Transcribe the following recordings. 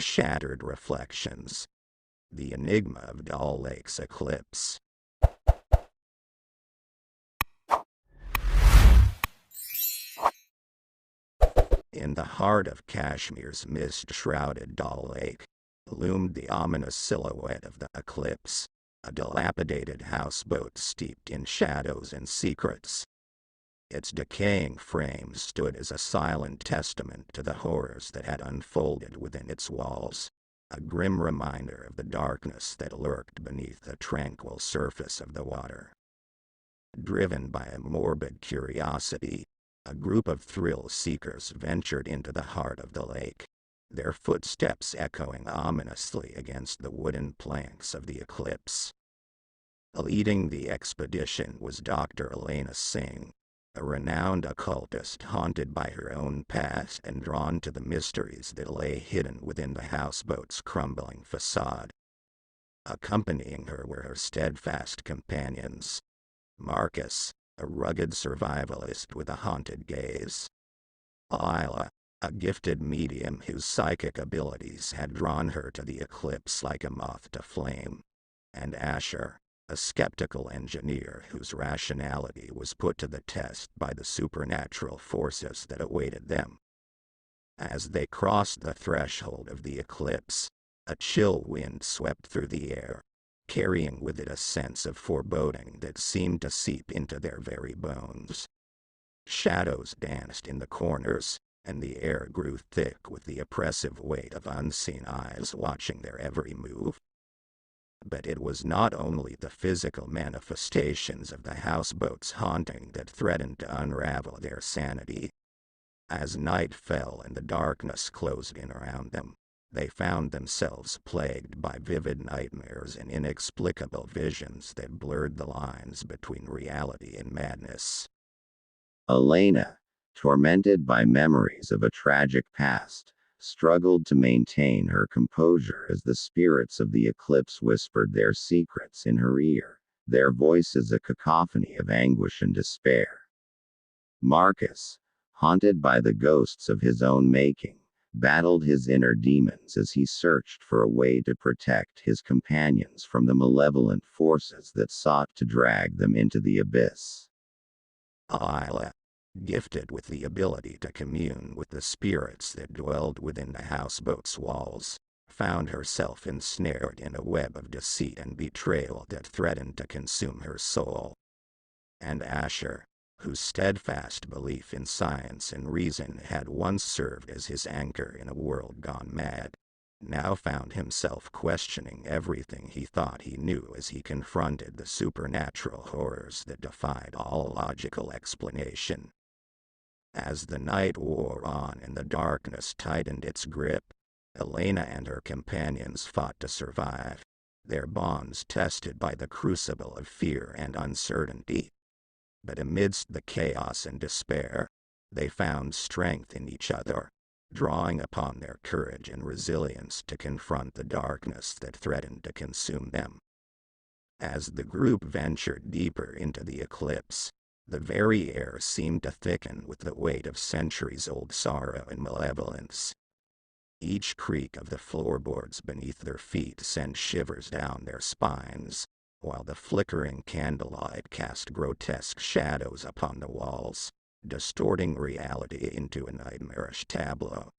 Shattered reflections. The enigma of Dal Lake's eclipse. In the heart of Kashmir's mist-shrouded Dal Lake loomed the ominous silhouette of the Eclipse, a dilapidated houseboat steeped in shadows and secrets. Its decaying frame stood as a silent testament to the horrors that had unfolded within its walls, a grim reminder of the darkness that lurked beneath the tranquil surface of the water. Driven by a morbid curiosity, a group of thrill-seekers ventured into the heart of the lake, their footsteps echoing ominously against the wooden planks of the Eclipse. Leading the expedition was Dr. Elena Singh, a renowned occultist haunted by her own past and drawn to the mysteries that lay hidden within the houseboat's crumbling facade. Accompanying her were her steadfast companions, Marcus, a rugged survivalist with a haunted gaze; Isla, a gifted medium whose psychic abilities had drawn her to the Eclipse like a moth to flame; and Asher, a skeptical engineer whose rationality was put to the test by the supernatural forces that awaited them. As they crossed the threshold of the Eclipse, a chill wind swept through the air, carrying with it a sense of foreboding that seemed to seep into their very bones. Shadows danced in the corners, and the air grew thick with the oppressive weight of unseen eyes watching their every move. But it was not only the physical manifestations of the houseboat's haunting that threatened to unravel their sanity. As night fell and the darkness closed in around them, they found themselves plagued by vivid nightmares and inexplicable visions that blurred the lines between reality and madness. Elena, tormented by memories of a tragic past, struggled to maintain her composure as the spirits of the Eclipse whispered their secrets in her ear, their voices a cacophony of anguish and despair. Marcus, haunted by the ghosts of his own making, battled his inner demons as he searched for a way to protect his companions from the malevolent forces that sought to drag them into the abyss. Isla, gifted with the ability to commune with the spirits that dwelled within the houseboat's walls, found herself ensnared in a web of deceit and betrayal that threatened to consume her soul. And Asher, whose steadfast belief in science and reason had once served as his anchor in a world gone mad, now found himself questioning everything he thought he knew as he confronted the supernatural horrors that defied all logical explanation. As the night wore on and the darkness tightened its grip, Elena and her companions fought to survive, their bonds tested by the crucible of fear and uncertainty. But amidst the chaos and despair, they found strength in each other, drawing upon their courage and resilience to confront the darkness that threatened to consume them. As the group ventured deeper into the Eclipse, the very air seemed to thicken with the weight of centuries-old sorrow and malevolence. Each creak of the floorboards beneath their feet sent shivers down their spines, while the flickering candlelight cast grotesque shadows upon the walls, distorting reality into a nightmarish tableau.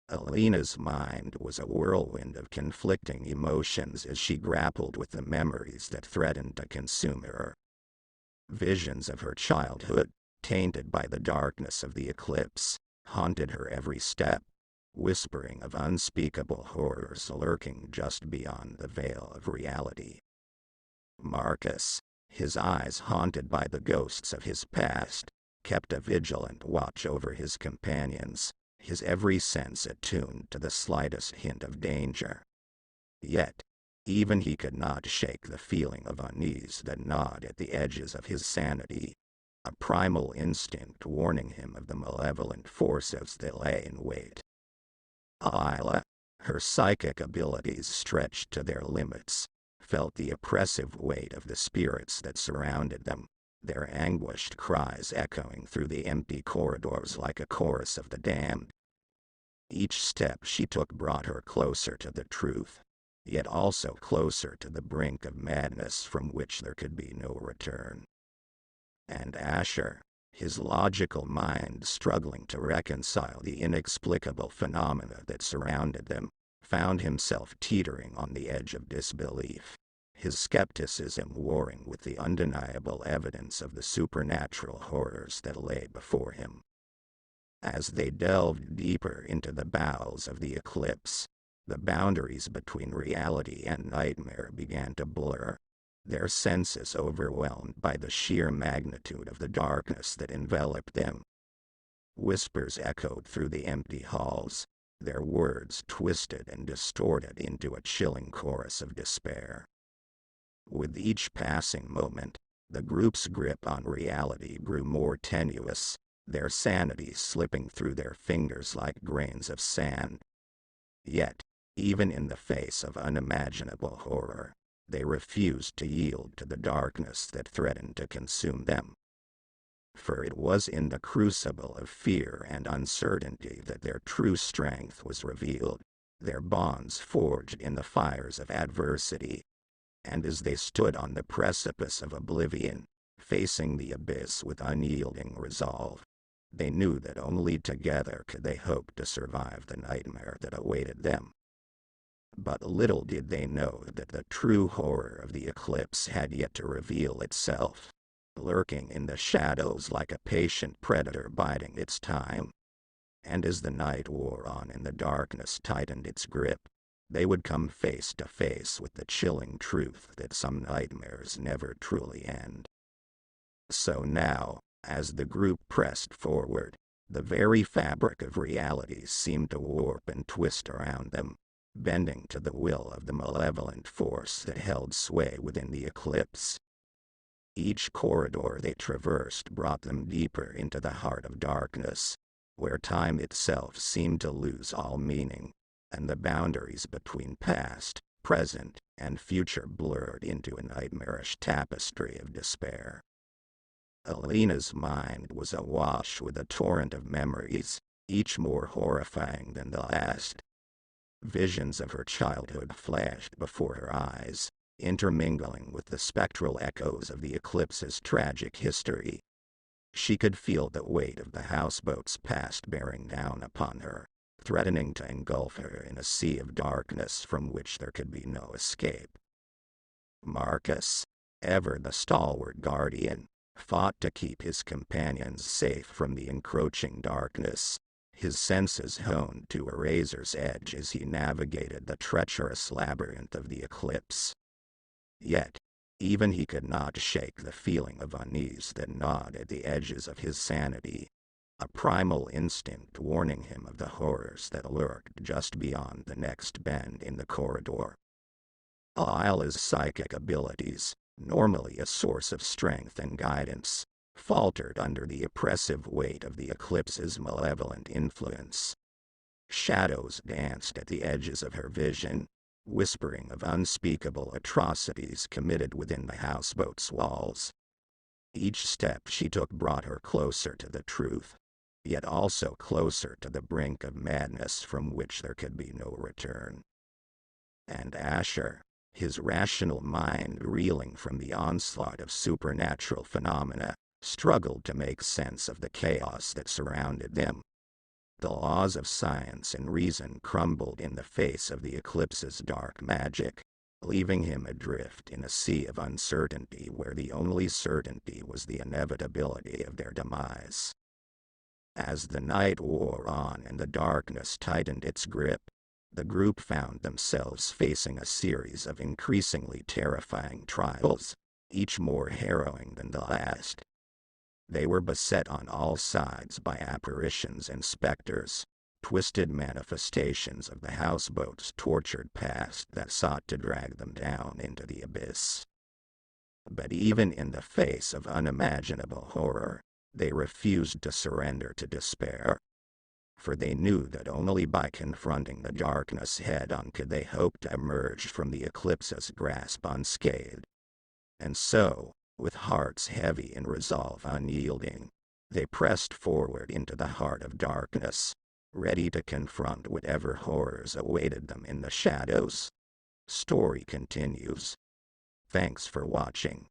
Elena's mind was a whirlwind of conflicting emotions as she grappled with the memories that threatened to consume her. Visions of her childhood, tainted by the darkness of the Eclipse, haunted her every step, whispering of unspeakable horrors lurking just beyond the veil of reality. Marcus, his eyes haunted by the ghosts of his past, kept a vigilant watch over his companions, his every sense attuned to the slightest hint of danger. Yet, even he could not shake the feeling of unease that gnawed at the edges of his sanity, a primal instinct warning him of the malevolent forces that lay in wait. Isla, her psychic abilities stretched to their limits, felt the oppressive weight of the spirits that surrounded them, their anguished cries echoing through the empty corridors like a chorus of the damned. Each step she took brought her closer to the truth, yet also closer to the brink of madness from which there could be no return. And Asher, his logical mind struggling to reconcile the inexplicable phenomena that surrounded them, found himself teetering on the edge of disbelief, his skepticism warring with the undeniable evidence of the supernatural horrors that lay before him. As they delved deeper into the bowels of the eclipse, the boundaries between reality and nightmare began to blur, their senses overwhelmed by the sheer magnitude of the darkness that enveloped them. Whispers echoed through the empty halls, their words twisted and distorted into a chilling chorus of despair. With each passing moment, the group's grip on reality grew more tenuous, their sanity slipping through their fingers like grains of sand. Yet, even in the face of unimaginable horror, they refused to yield to the darkness that threatened to consume them. For it was in the crucible of fear and uncertainty that their true strength was revealed, their bonds forged in the fires of adversity. And as they stood on the precipice of oblivion, facing the abyss with unyielding resolve, they knew that only together could they hope to survive the nightmare that awaited them. But little did they know that the true horror of the eclipse had yet to reveal itself, lurking in the shadows like a patient predator biding its time. And as the night wore on and the darkness tightened its grip, they would come face to face with the chilling truth that some nightmares never truly end. So now, as the group pressed forward, the very fabric of reality seemed to warp and twist around them, bending to the will of the malevolent force that held sway within the eclipse. Each corridor they traversed brought them deeper into the heart of darkness, where time itself seemed to lose all meaning, and the boundaries between past, present, and future blurred into a nightmarish tapestry of despair. Alina's mind was awash with a torrent of memories, each more horrifying than the last. Visions of her childhood flashed before her eyes, intermingling with the spectral echoes of the eclipse's tragic history. She could feel the weight of the houseboat's past bearing down upon her, threatening to engulf her in a sea of darkness from which there could be no escape. Marcus, ever the stalwart guardian, fought to keep his companions safe from the encroaching darkness, his senses honed to a razor's edge as he navigated the treacherous labyrinth of the eclipse. Yet, even he could not shake the feeling of unease that gnawed at the edges of his sanity, a primal instinct warning him of the horrors that lurked just beyond the next bend in the corridor. Aila's psychic abilities, normally a source of strength and guidance, faltered under the oppressive weight of the eclipse's malevolent influence. Shadows danced at the edges of her vision, whispering of unspeakable atrocities committed within the houseboat's walls. Each step she took brought her closer to the truth, yet also closer to the brink of madness from which there could be no return. And Asher, his rational mind reeling from the onslaught of supernatural phenomena, struggled to make sense of the chaos that surrounded them. The laws of science and reason crumbled in the face of the eclipse's dark magic, leaving him adrift in a sea of uncertainty where the only certainty was the inevitability of their demise. As the night wore on and the darkness tightened its grip, the group found themselves facing a series of increasingly terrifying trials, each more harrowing than the last. They were beset on all sides by apparitions and specters, twisted manifestations of the houseboat's tortured past that sought to drag them down into the abyss. But even in the face of unimaginable horror, they refused to surrender to despair. For they knew that only by confronting the darkness head-on could they hope to emerge from the eclipse's grasp unscathed. And so, with hearts heavy and resolve unyielding, they pressed forward into the heart of darkness, ready to confront whatever horrors awaited them in the shadows. Story continues. Thanks for watching.